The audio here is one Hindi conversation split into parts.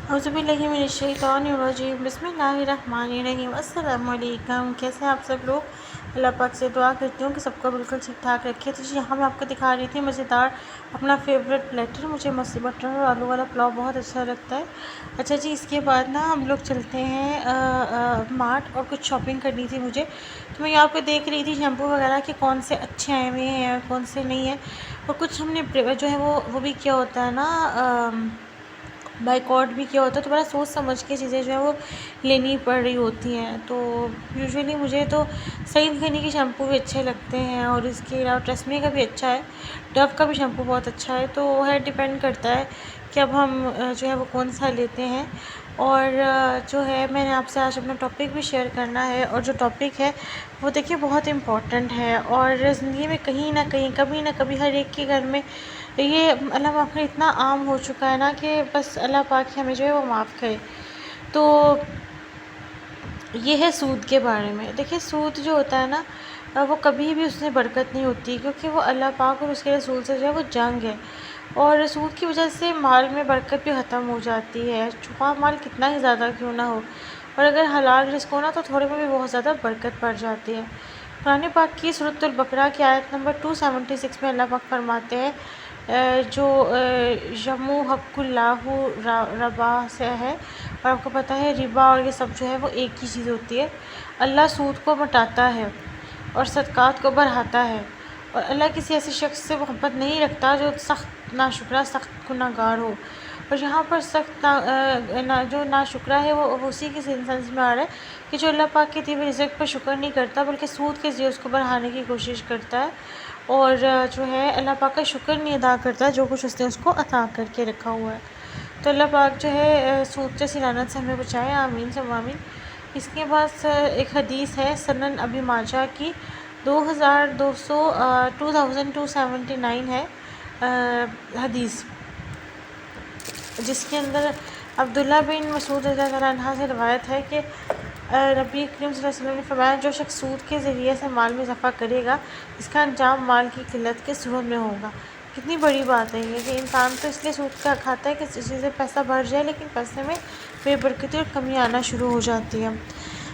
औज़ुबिल्लाहिमिनश्शैतानिर्रजीम बिस्मिल्लाहिर्रहमानिर्रहीम। अस्सलाम वालेकुम। कैसे हैं आप सब लोग? अल्लाह पाक से दुआ करती हूँ कि सबको बिल्कुल ठीक ठाक रखे। तो जी यहाँ मैं आपको दिखा रही थी मज़ेदार अपना फेवरेट प्लेटर। मुझे मछली मटर और आलू वाला पुलाव बहुत अच्छा लगता है। अच्छा जी, इसके बाद ना हम लोग चलते हैं मार्ट और कुछ शॉपिंग करनी थी मुझे। तो मैं यहाँ पे देख रही थी शैम्पू वगैरह कि कौन से अच्छे आए हुए हैं और कौन से नहीं है। और कुछ हमने जो है वो भी किया होता है ना, बाइकआउट भी किया होता है। तो बड़ा सोच समझ के चीज़ें जो है वो लेनी पड़ रही होती हैं। तो यूजुअली मुझे तो सईद गनी के शैम्पू भी अच्छे लगते हैं और इसके अलावा ट्रेस्मी का भी अच्छा है, डव का भी शैम्पू बहुत अच्छा है। तो है डिपेंड करता है कि अब हम जो है वो कौन सा लेते हैं। और जो है मैंने आपसे आज अपना टॉपिक भी शेयर करना है, और जो टॉपिक है वो देखिए बहुत इम्पॉर्टेंट है। और ज़िंदगी में कहीं ना कहीं कभी ना कभी हर एक के घर में ये अल्लाह माफ़ करे इतना आम हो चुका है ना कि बस अल्लाह पाक ही हमें जो है वो माफ़ करे। तो ये है सूद के बारे में। देखिए सूद जो होता है ना, वो कभी भी उसमें बरकत नहीं होती, क्योंकि वो अल्लाह पाक और उसके रसूल से जो है वो जंग है। और सूद की वजह से माल में बरकत भी ख़त्म हो जाती है, छुपा माल कितना ही ज़्यादा क्यों ना हो। और अगर हलाल रिस्क हो ना तो थोड़े में भी बहुत ज़्यादा बरकत पड़ जाती है। कुरान पाक की सूरतुल बकरा की आयत नंबर 276 में अल्लाह पाक फरमाते हैं, जो यमू हक़ुल्लाहु रबा से है। और आपको पता है रिबा और ये सब जो है वो एक ही चीज़ होती है। अल्लाह सूद को मटाता है और सदक़ात को बढ़ाता है। और अल्लाह किसी ऐसे शख्स से मोहब्बत नहीं रखता जो सख्त नाशुक्रा, सख्त गुनहगार हो। और यहाँ पर सख्त जो नाशुक्रा है वो उसी के सेंस में आ रहा है कि जो अल्लाह पाक के दिए हुए रिज़्क़ पर शुक्र नहीं करता, बल्कि सूद के ज़रिए उसको बढ़ाने की कोशिश करता है। और जो है अल्लाह पाक का शुक्र नहीं अदा करता जो कुछ उसने उसको अता करके रखा हुआ है। तो अल्लाह पाक जो है सूद जैसी लानत से हमें बचाए, आमीन सब आमीन। इसके बाद एक हदीस है सनन अबी माजा की 2279 है हदीस, जिसके अंदर अब्दुल्ला बिन मसूद रज़ियल्लाहु अन्हा से रवायत है कि नबी करीम सल्लल्लाहु अलैहि वसल्लम ने फरमाया, जो शख्स सूद के ज़रिए से माल में इज़ाफ़ा करेगा इसका अंजाम माल की किल्लत के सूरत में होगा। कितनी बड़ी बात है ये कि इंसान तो इसलिए सूद का खाता है कि जिससे पैसा बढ़ जाए, लेकिन पैसे में बेबरकती और कमी आना शुरू हो जाती है।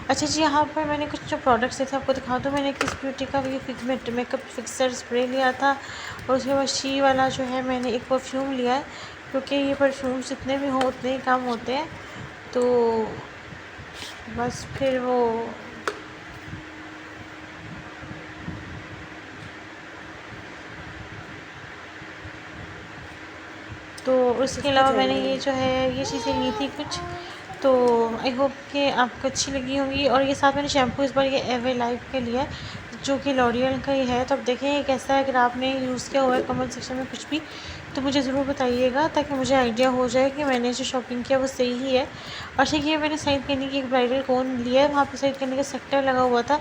अच्छा जी, यहाँ पर मैंने कुछ जो प्रोडक्ट्स थे आपको दिखा दूँ। मैंने किस ब्यूटी का ये मेकअप फिक्सर स्प्रे लिया था, और उसके बाद शी वाला जो है मैंने एक परफ्यूम लिया है, क्योंकि ये परफ्यूम जितने भी हों उतने ही कम होते हैं। तो बस फिर वो तो उसके अलावा मैंने ये जो है ये चीज़ें ली थी कुछ। तो आई होप कि आपको अच्छी लगी होंगी। और ये साथ मैंने शैम्पू इस बार ये एवे लाइफ के लिए, जो कि लॉरियल का ही है। तो अब देखें ये कैसा है। अगर आपने यूज़ किया हुआ है कमेंट सेक्शन में कुछ भी तो मुझे ज़रूर बताइएगा, ताकि मुझे आइडिया हो जाए कि मैंने जो शॉपिंग किया वो सही ही है। और अच्छा, ये मैंने सईद गनी की एक ब्राइडल कोन लिया है, वहाँ पर सईद गनी का सेक्टर लगा हुआ था।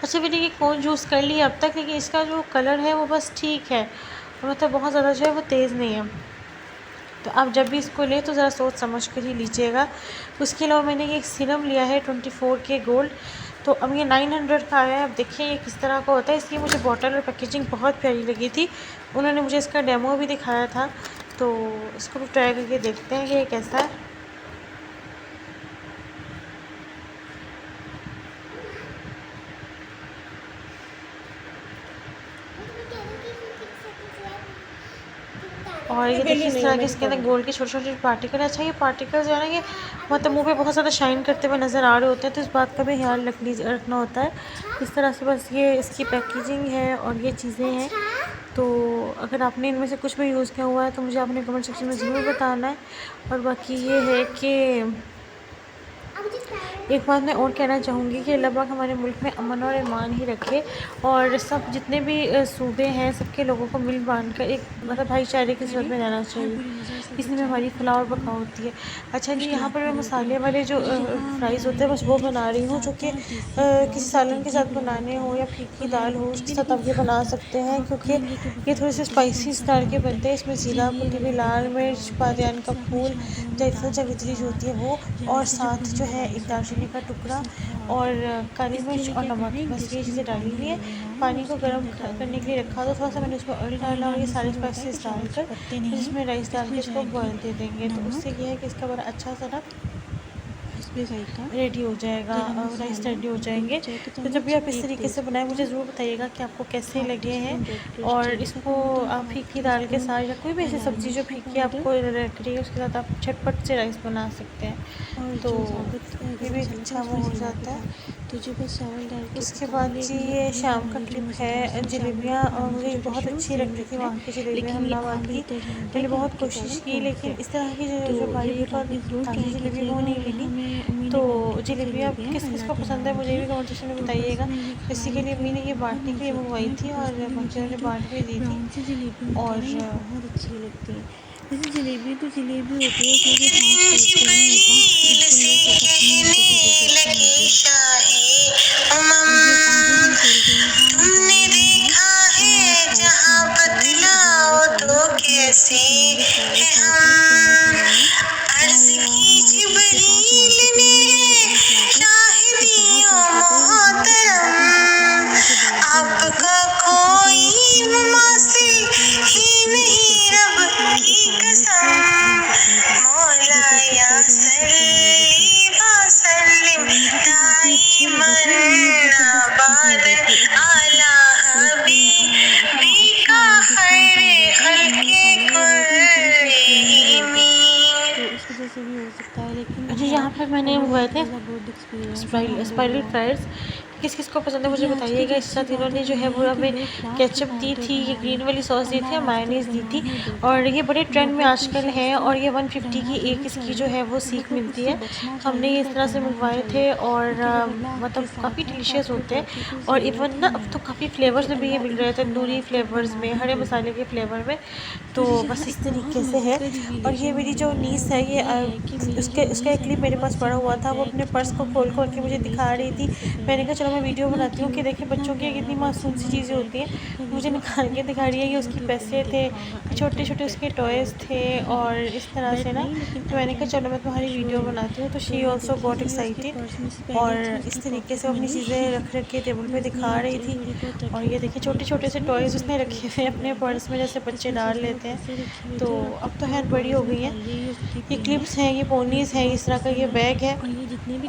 अच्छा, मैंने ये कोन यूज़ कर लिया अब तक, लेकिन इसका जो कलर है वो बस ठीक है, मतलब बहुत ज़्यादा जो है वो तेज़ नहीं है। तो आप जब भी इसको लें तो ज़रा सोच समझ कर ही लीजिएगा। उसके अलावा मैंने ये एक सीरम लिया है 24K गोल्ड। तो अब ये 900 का आया है। अब देखिए ये किस तरह का होता है। इसकी मुझे बॉटल और पैकेजिंग बहुत प्यारी लगी थी। उन्होंने मुझे इसका डेमो भी दिखाया था, तो इसको भी ट्राई करके देखते हैं कि ये कैसा है। और ये देखिए इस तरह के इसके अंदर गोल्ड के छोटे छोटे पार्टिकल। अच्छा, ये पार्टिकल जो है ना, ये मतलब मुंह पे बहुत ज़्यादा शाइन करते हुए नज़र आ रहे होते हैं, तो इस बात का भी ख्याल रखना होता है। इस तरह से बस ये इसकी पैकेजिंग है और ये चीज़ें हैं। तो अगर आपने इनमें से कुछ भी यूज़ किया हुआ है तो मुझे आपने कमेंट सेक्शन में ज़रूर बताना है। और बाकी ये है कि एक बात मैं और कहना चाहूँगी कि अल्लाह पाक हमारे मुल्क में अमन और ईमान ही रखे, और सब जितने भी सूबे हैं सबके लोगों को मिल बांध कर एक मतलब भाईचारे की सूरत में रहना चाहिए। इसी में हमारी फलाह और बका होती है। अच्छा जी, यहाँ पर मैं मसाले वाले जो फ्राइज़ होते हैं बस वो बना रही हूँ, जो कि किसी सालन के साथ बनाने हो या फीकी दाल हो उसके साथ आप ये बना सकते हैं, क्योंकि ये थोड़े से स्पाइसी स्टाइल के बनते हैं। इसमें ज़ीरा, कुटी हुई लाल मिर्च, बादियान का फूल, जायफल, जावित्री जो होती है वो, और साथ जो है एक दालचीनी का टुकड़ा और काली मिर्च और नमक, बस ये चीज़ें डाली हुई है। पानी को गर्म करने के लिए रखा, तो थोड़ा सा मैंने उसमें ऑयल डाला और ये सारे स्पाइसेस डालकर फिर इसमें राइस डाल के इसको बॉयल दे देंगे। तो उससे ये है कि इसका बड़ा अच्छा सा ना रेडी हो जाएगा, राइस रेडी हो जाएंगे। तो जब भी आप इस तरीके से बनाएं मुझे ज़रूर बताइएगा कि आपको कैसे लगे हैं। और इसको आप फीकी दाल के साथ या कोई भी ऐसी सब्ज़ी जो फीकी आपको लग रही है उसके साथ आप झटपट से राइस बना सकते हैं। तो ये भी अच्छा वो हो जाता है। उसके बाद जी ये शाम का ट्रिप है। जलेबियाँ मुझे बहुत अच्छी लगती थी वहाँ की जलेबियाँ अहमदाबाद की। मैंने बहुत कोशिश की लेकिन इस तरह की जो बारीक और ताज़ी जलेबी वो नहीं मिली। तो जलेबियाँ किस किस को पसंद है मुझे भी कमेंट सेक्शन में बताइएगा। बेसिकली अम्मी ने ये बांटने के लिए मंगवाई थी और बाकी उन्होंने बांट भी दी थी। और जैसे जलेबी तो जलेबी होती है उसमें भी लगे शाही आगे हम चलते हैं। तुमने देखा है जहाँ बतलाओ तो कैसे है हम अर्ज की जिब्रील ने शाहिदियों मोहतरम आपका कोई मुमासिल ही नहीं रब की कसम मौला या सल्ली वसल्लिम दाइमन अबादन अला हबीबिका खैरे खल्के कुल्लिहिम। जी यहाँ पर मैंने मंगवाए थे स्पाइरल फ्राइज़। किस किस को पसंद है मुझे बताइएगा। इसके साथ इन्होंने जो है वो हमें केचप दी थी, ये ग्रीन वाली सॉस दी थी और मायोनीज़ दी थी। और ये बड़े ट्रेंड में आजकल है और ये 150 की एक इसकी जो है वो सीख मिलती है। हमने ये इस तरह से मंगवाए थे और मतलब काफ़ी डिलीशियस होते हैं। और इवन ना अब तो काफ़ी फ्लेवर्स में भी ये मिल रहे थे, तंदूरी फ्लेवर्स में, हरे मसाले के फ्लेवर में। तो बस इस तरीके से है। और ये मेरी जो नीस है ये उसका एक क्लिप मेरे पास पड़ा हुआ था, वो अपने पर्स को खोल खोल के मुझे दिखा रही थी। मैंने कहा चलो मैं वीडियो बनाती हूँ कि देखिए बच्चों की कितनी मासूम सी चीज़ें होती हैं। मुझे निकाल के दिखा रही है कि उसके पैसे थे, छोटे छोटे उसके टॉयज़ थे और इस तरह से ना। तो मैंने कहा चलो मैं तुम्हारी वीडियो बनाती हूँ। तो शी ऑल्सो गॉट एक्साइटेड और इस तरीके से अपनी चीज़ें रख रख के टेबल पे दिखा रही थी। और ये देखिए छोटे छोटे से टॉयज़ उसने रखे हुए हैं अपने पर्स में जैसे बच्चे डाल लेते हैं। तो अब तो खैर बड़ी हो गई हैं। ये क्लिप्स हैं, ये पोनीज़ हैं, इस तरह का ये बैग है।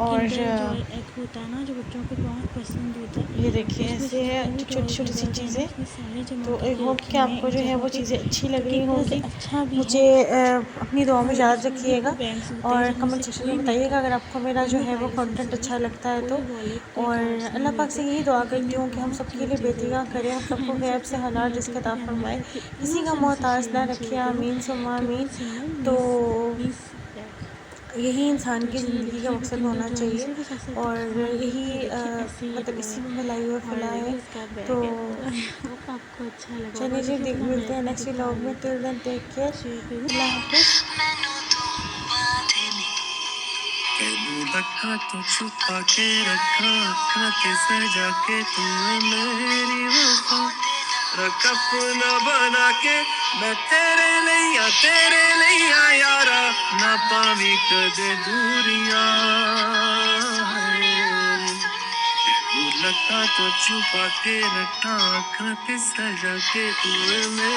और ये देखिए ऐसे है छोटी छोटी सी चीज़ें। तो आई होप कि आपको जो है वो चीज़ें अच्छी लग रही होंगी। मुझे अपनी दुआ में याद रखिएगा और कमेंट सेक्शन में बताइएगा अगर आपको मेरा जो है वो कंटेंट अच्छा लगता है तो। और अल्लाह पाक से यही दुआ करती हूँ कि हम सबके लिए बेतिगा करें, हम सबको गैब से हलाल रिज़्क़ अता फरमाए, किसी का मोहताज ना रखे, आमीन सुम्मा आमीन। तो यही इंसान की ज़िंदगी का मकसद होना चाहिए और यही मतलब इसी में भलाई और फलाह है। तो चलिए जी मिलते हैं नेक्स्ट व्लॉग में। टिल देन टेक केयर, अल्लाह हाफ़िज़। रखा तो छुपा के रखा अखा के सजा के तुमने मेरी वफा रख अपना बना के मैं तेरे लिया यारा ना पावी कदे दूरियां रखा तो छुपा के रखा अखा के सजा के तुमने